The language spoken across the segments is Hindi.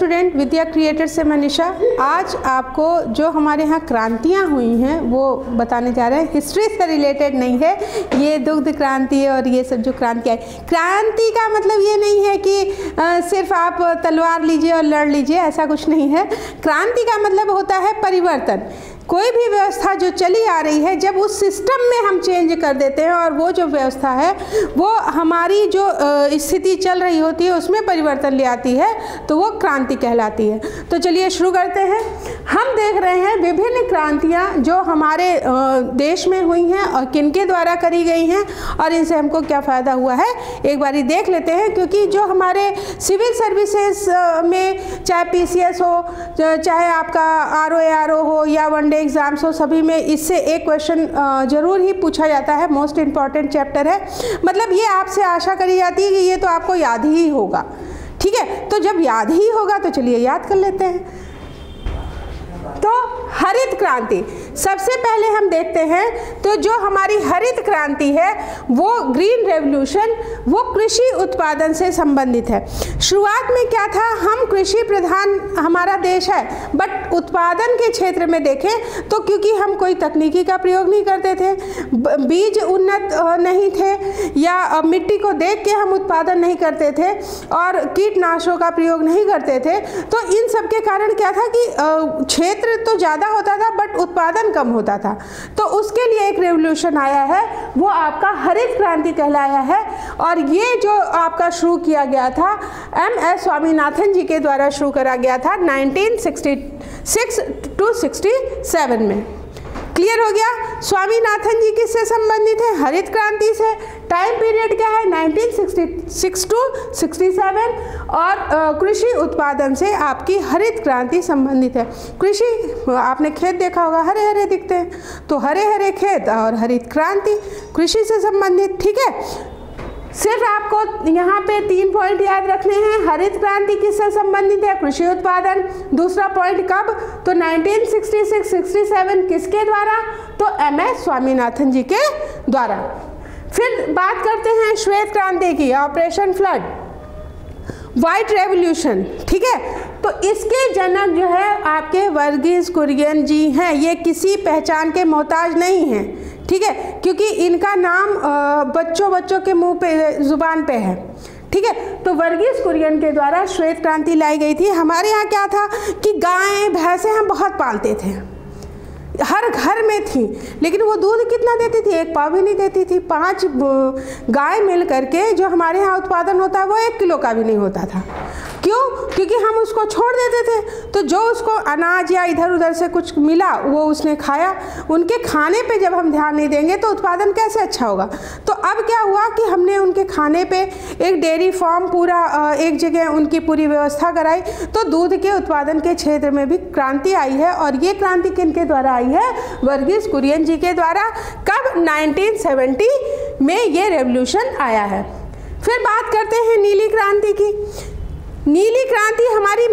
स्टूडेंट, विद्या क्रिएटर से मनीषा। आज आपको जो हमारे यहाँ क्रांतियाँ हुई हैं वो बताने जा रहे हैं। हिस्ट्री से रिलेटेड नहीं है, ये दुग्ध क्रांति और ये सब जो क्रांति आई। क्रांति का मतलब ये नहीं है कि सिर्फ आप तलवार लीजिए और लड़ लीजिए, ऐसा कुछ नहीं है। क्रांति का मतलब होता है परिवर्तन। कोई भी व्यवस्था जो चली आ रही है, जब उस सिस्टम में हम चेंज कर देते हैं और वो जो व्यवस्था है वो हमारी जो स्थिति चल रही होती है उसमें परिवर्तन ले आती है, तो वो क्रांति कहलाती है। तो चलिए शुरू करते हैं। हम देख रहे हैं विभिन्न क्रांतियाँ जो हमारे देश में हुई हैं और किनके द्वारा करी गई हैं और इनसे हमको क्या फ़ायदा हुआ है, एक बारी देख लेते हैं। क्योंकि जो हमारे सिविल सर्विसेज में चाहे PCS हो, चाहे आपका RO हो या वनडे एग्जाम्स हो, सभी में इससे एक क्वेश्चन जरूर ही पूछा जाता है। मोस्ट इम्पॉर्टेंट चैप्टर है, मतलब ये आपसे आशा करी जाती है कि ये तो आपको याद ही होगा। ठीक है, तो जब याद ही होगा तो चलिए याद कर लेते हैं। तो हरित क्रांति सबसे पहले हम देखते हैं। तो जो हमारी हरित क्रांति है वो ग्रीन रेवोल्यूशन, वो कृषि उत्पादन से संबंधित है। शुरुआत में क्या था, हम कृषि प्रधान हमारा देश है, बट उत्पादन के क्षेत्र में देखें तो क्योंकि हम कोई तकनीकी का प्रयोग नहीं करते थे, बीज उन्नत नहीं थे, या मिट्टी को देख के हम उत्पादन नहीं करते थे और कीटनाशकों का प्रयोग नहीं करते थे, तो इन सब के कारण क्या था कि क्षेत्र तो ज़्यादा होता था बट उत्पादन कम होता था। तो उसके लिए एक रेवोल्यूशन आया है, वो आपका हरित क्रांति कहलाया है। और ये जो आपका शुरू किया गया था MS स्वामीनाथन जी के द्वारा शुरू करा गया था 1966 to 67 में। क्लियर हो गया। स्वामीनाथन जी किससे संबंधित है, हरित क्रांति से। टाइम पीरियड क्या है, 1966 to 67। और कृषि उत्पादन से आपकी हरित क्रांति संबंधित है। कृषि, आपने खेत देखा होगा, हरे हरे दिखते हैं, तो हरे हरे खेत और हरित क्रांति कृषि से संबंधित। ठीक है, सिर्फ आपको यहाँ पे 3 पॉइंट याद रखने हैं। हरित क्रांति किससे संबंधित है, कृषि उत्पादन। दूसरा पॉइंट कब, तो 1966-67 किसके द्वारा, तो MS स्वामीनाथन जी के द्वारा। फिर बात करते हैं श्वेत क्रांति की, ऑपरेशन फ्लड, व्हाइट रेवोल्यूशन। ठीक है, तो इसके जनक जो है आपके वर्गीस कुरियन जी हैं। ये किसी पहचान के मोहताज नहीं हैं, ठीक है, क्योंकि इनका नाम बच्चों के मुंह पे, जुबान पे है। ठीक है, तो वर्गीस कुरियन के द्वारा श्वेत क्रांति लाई गई थी। हमारे यहाँ क्या था कि गायें भैंसें हम बहुत पालते थे, हर घर में थी, लेकिन वो दूध कितना देती थी, 1 पाव भी नहीं देती थी। 5 गाय मिल करके जो हमारे यहाँ उत्पादन होता है वो 1 किलो का भी नहीं होता था। क्यों, क्योंकि हम उसको छोड़ देते थे, तो जो उसको अनाज या इधर उधर से कुछ मिला वो उसने खाया। उनके खाने पे जब हम ध्यान नहीं देंगे तो उत्पादन कैसे अच्छा होगा। तो अब क्या हुआ कि हमने उनके खाने पे एक डेयरी फार्म पूरा एक जगह उनकी पूरी व्यवस्था कराई, तो दूध के उत्पादन के क्षेत्र में भी क्रांति आई है। और ये क्रांति किनके द्वारा आई है, वर्गीस कुरियन जी के द्वारा। कब, 1970 में ये रेवोल्यूशन आया है। फिर बात करते हैं नीली क्रांति की। नीली क्रांति हमारी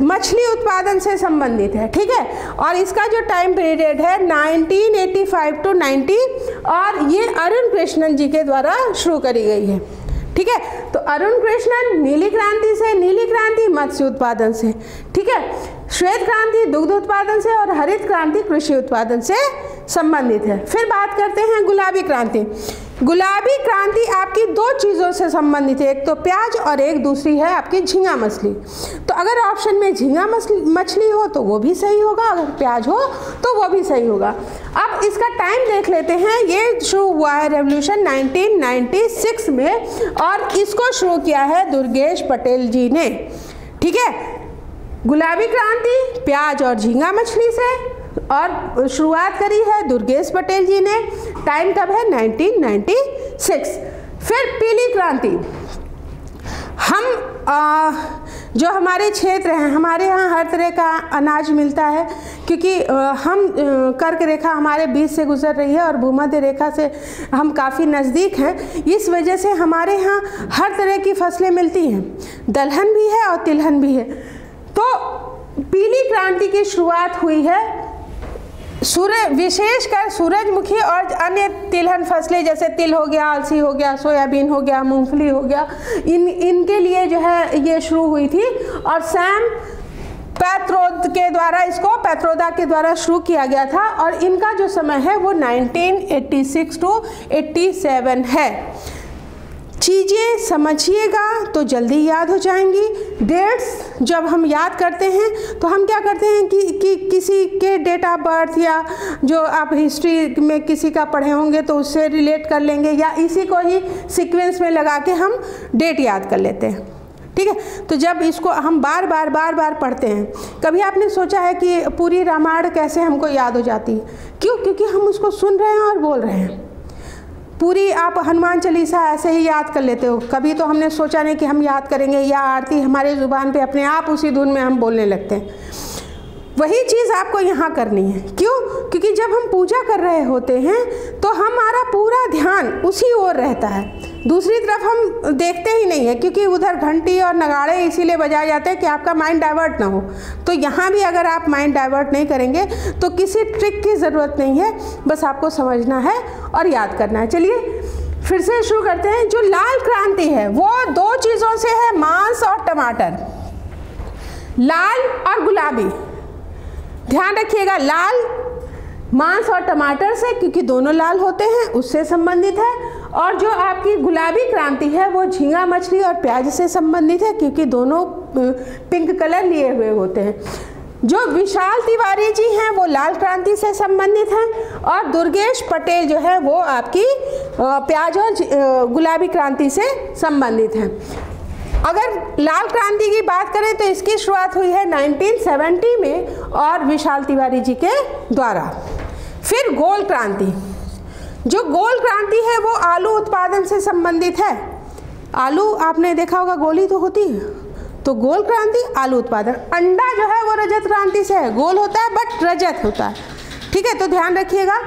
मछली उत्पादन से संबंधित है। ठीक है, और इसका जो टाइम पीरियड है 1985 to 90, और ये अरुण कृष्णन जी के द्वारा शुरू करी गई है। ठीक है, तो अरुण कृष्णन नीली क्रांति से, नीली क्रांति मत्स्य उत्पादन से। ठीक है, श्वेत क्रांति दुग्ध उत्पादन से और हरित क्रांति कृषि उत्पादन से संबंधित है। फिर बात करते हैं गुलाबी क्रांति। गुलाबी क्रांति आपकी 2 चीज़ों से संबंधित है, एक तो प्याज और एक दूसरी है आपकी झींगा मछली। तो अगर ऑप्शन में झींगा मछली हो तो वो भी सही होगा, अगर प्याज हो तो वो भी सही होगा। अब इसका टाइम देख लेते हैं। ये शुरू हुआ है रेवोल्यूशन 1996 में, और इसको शुरू किया है दुर्गेश पटेल जी ने। ठीक है, गुलाबी क्रांति प्याज और झींगा मछली से, और शुरुआत करी है दुर्गेश पटेल जी ने। टाइम कब है, 1996। फिर पीली क्रांति, हम जो हमारे क्षेत्र हैं, हमारे यहाँ हर तरह का अनाज मिलता है, क्योंकि हम कर्क रेखा हमारे बीच से गुजर रही है और भूमध्य रेखा से हम काफ़ी नज़दीक हैं। इस वजह से हमारे यहाँ हर तरह की फसलें मिलती हैं, दलहन भी है और तिलहन भी है। तो पीली क्रांति की शुरुआत हुई है विशेषकर सूरजमुखी और अन्य तिलहन फसलें जैसे तिल हो गया, अलसी हो गया, सोयाबीन हो गया, मूंगफली हो गया, इनके लिए जो है ये शुरू हुई थी। और सैम पैत्रोदा के द्वारा शुरू किया गया था और इनका जो समय है वो 1986 to 87 है। चीज़ें समझिएगा तो जल्दी याद हो जाएंगी। डेट्स जब हम याद करते हैं तो हम क्या करते हैं कि किसी के डेट ऑफ बर्थ या जो आप हिस्ट्री में किसी का पढ़े होंगे तो उससे रिलेट कर लेंगे या इसी को ही सीक्वेंस में लगा के हम डेट याद कर लेते हैं। ठीक है, तो जब इसको हम बार बार पढ़ते हैं, कभी आपने सोचा है कि पूरी रामायण कैसे हमको याद हो जाती है? क्यों? क्योंकि हम उसको सुन रहे हैं और बोल रहे हैं। पूरी आप हनुमान चालीसा ऐसे ही याद कर लेते हो, कभी तो हमने सोचा नहीं कि हम याद करेंगे, या आरती हमारे ज़ुबान पे अपने आप उसी धुन में हम बोलने लगते हैं। वही चीज़ आपको यहाँ करनी है। क्यों? क्योंकि जब हम पूजा कर रहे होते हैं तो हमारा पूरा ध्यान उसी ओर रहता है, दूसरी तरफ हम देखते ही नहीं है, क्योंकि उधर घंटी और नगाड़े इसीलिए बजाए जाते हैं कि आपका माइंड डाइवर्ट ना हो। तो यहाँ भी अगर आप माइंड डाइवर्ट नहीं करेंगे तो किसी ट्रिक की ज़रूरत नहीं है, बस आपको समझना है और याद करना है। चलिए फिर से शुरू करते हैं। जो लाल क्रांति है वो दो चीज़ों से है, मांस और टमाटर, लाल और गुलाबी। ध्यान रखिएगा, लाल मांस और टमाटर से, क्योंकि दोनों लाल होते हैं, उससे संबंधित है। और जो आपकी गुलाबी क्रांति है वो झींगा मछली और प्याज से संबंधित है, क्योंकि दोनों पिंक कलर लिए हुए होते हैं। जो विशाल तिवारी जी हैं वो लाल क्रांति से संबंधित हैं और दुर्गेश पटेल जो है वो आपकी प्याज और गुलाबी क्रांति से संबंधित हैं। अगर लाल क्रांति की बात करें तो इसकी शुरुआत हुई है 1970 में और विशाल तिवारी जी के द्वारा। फिर गोल क्रांति, जो गोल क्रांति है वो आलू उत्पादन से संबंधित है। आलू आपने देखा होगा गोली तो होती है, तो गोल क्रांति आलू उत्पादन। अंडा जो है वो रजत क्रांति से है, गोल होता है बट रजत होता है। ठीक है, तो ध्यान रखिएगा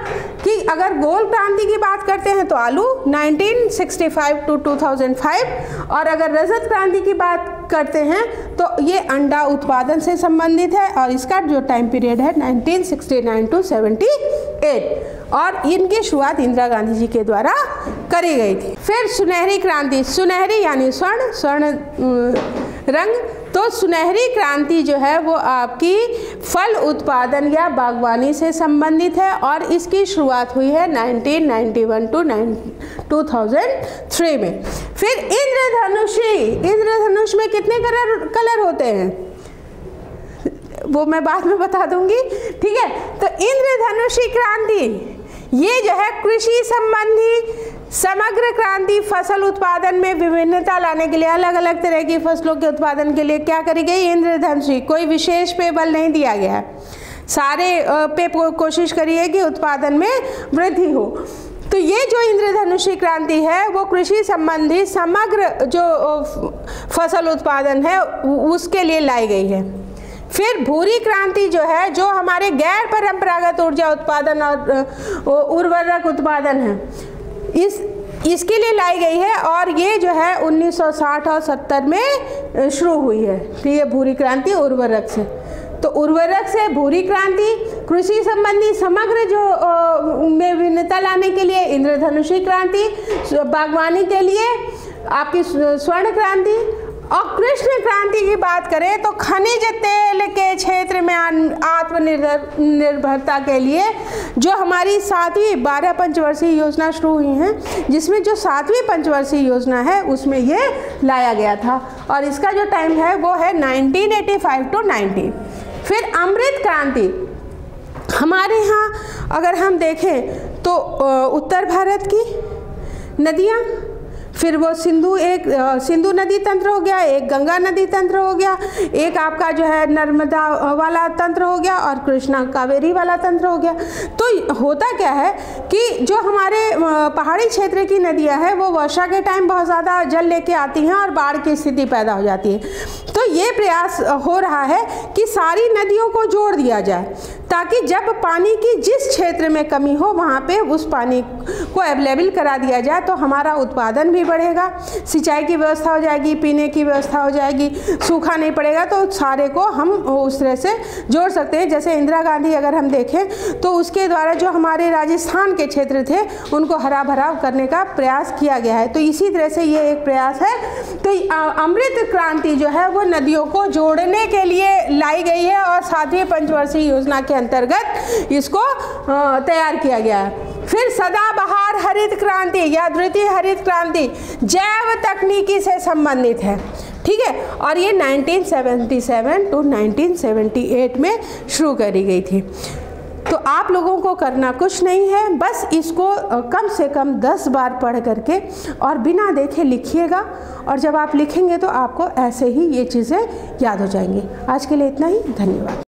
कि अगर गोल क्रांति की बात करते हैं तो आलू 1965 to 2005, और अगर रजत क्रांति की बात करते हैं तो ये अंडा उत्पादन से संबंधित है और इसका जो टाइम पीरियड है 1969 to 78, और इनकी शुरुआत इंदिरा गांधी जी के द्वारा करी गई थी। फिर सुनहरी क्रांति, सुनहरी यानी स्वर्ण रंग, तो सुनहरी क्रांति जो है वो आपकी फल उत्पादन या बागवानी से संबंधित है और इसकी शुरुआत हुई है 1991 to 2003 में। फिर इंद्रधनुषी, इंद्रधनुष में कितने कलर होते हैं वो मैं बाद में बता दूंगी। ठीक है, तो इंद्रधनुषी क्रांति ये जो है कृषि संबंधी समग्र क्रांति, फसल उत्पादन में विभिन्नता लाने के लिए, अलग अलग तरह की फसलों के उत्पादन के लिए क्या करी गई? इंद्रधनुषी, कोई विशेष पे बल नहीं दिया गया है, सारे पे कोशिश करिए कि उत्पादन में वृद्धि हो। तो ये जो इंद्रधनुषी क्रांति है वो कृषि संबंधी समग्र जो फसल उत्पादन है उसके लिए लाई गई है। फिर भूरी क्रांति जो है, जो हमारे गैर परंपरागत ऊर्जा उत्पादन और उर्वरक उत्पादन है, इसके लिए लाई गई है और ये जो है 1960 और 70 में शुरू हुई है। तो ये भूरी क्रांति उर्वरक से, तो उर्वरक से भूरी क्रांति, कृषि संबंधी समग्र जो में विभिन्नता लाने के लिए इंद्रधनुषी क्रांति, बागवानी के लिए आपकी स्वर्ण क्रांति, और कृष्ण क्रांति की बात करें तो खनिज तेल के क्षेत्र में आत्मनिर्भरता के लिए जो हमारी 7वीं 12 पंचवर्षीय योजना शुरू हुई है, जिसमें जो 7वीं पंचवर्षीय योजना है उसमें ये लाया गया था और इसका जो टाइम है वो है 1985 to 90। फिर अमृत क्रांति, हमारे यहाँ अगर हम देखें तो उत्तर भारत की नदियाँ, फिर वो सिंधु नदी तंत्र हो गया, एक गंगा नदी तंत्र हो गया, एक आपका जो है नर्मदा वाला तंत्र हो गया और कृष्णा कावेरी वाला तंत्र हो गया। तो होता क्या है कि जो हमारे पहाड़ी क्षेत्र की नदियां हैं वो वर्षा के टाइम बहुत ज़्यादा जल लेके आती हैं और बाढ़ की स्थिति पैदा हो जाती है। तो ये प्रयास हो रहा है कि सारी नदियों को जोड़ दिया जाए। ताकि जब पानी की जिस क्षेत्र में कमी हो वहाँ पे उस पानी को अवेलेबल करा दिया जाए, तो हमारा उत्पादन भी बढ़ेगा, सिंचाई की व्यवस्था हो जाएगी, पीने की व्यवस्था हो जाएगी, सूखा नहीं पड़ेगा। तो सारे को हम उस तरह से जोड़ सकते हैं। जैसे इंदिरा गांधी अगर हम देखें तो उसके द्वारा जो हमारे राजस्थान के क्षेत्र थे उनको हरा भरा करने का प्रयास किया गया है। तो इसी तरह से ये एक प्रयास है। तो अमृत क्रांति जो है वो नदियों को जोड़ने के लिए लाई गई है और 7वीं पंचवर्षीय योजना के अंतर्गत इसको तैयार किया गया है। फिर सदाबहार हरित क्रांति या द्वितीय हरित क्रांति जैव तकनीकी से संबंधित है, ठीक है, और ये 1977 टू 1978 में शुरू करी गई थी। तो आप लोगों को करना कुछ नहीं है, बस इसको कम से कम 10 बार पढ़ करके और बिना देखे लिखिएगा, और जब आप लिखेंगे तो आपको ऐसे ही ये चीज़ें याद हो जाएंगी। आज के लिए इतना ही, धन्यवाद।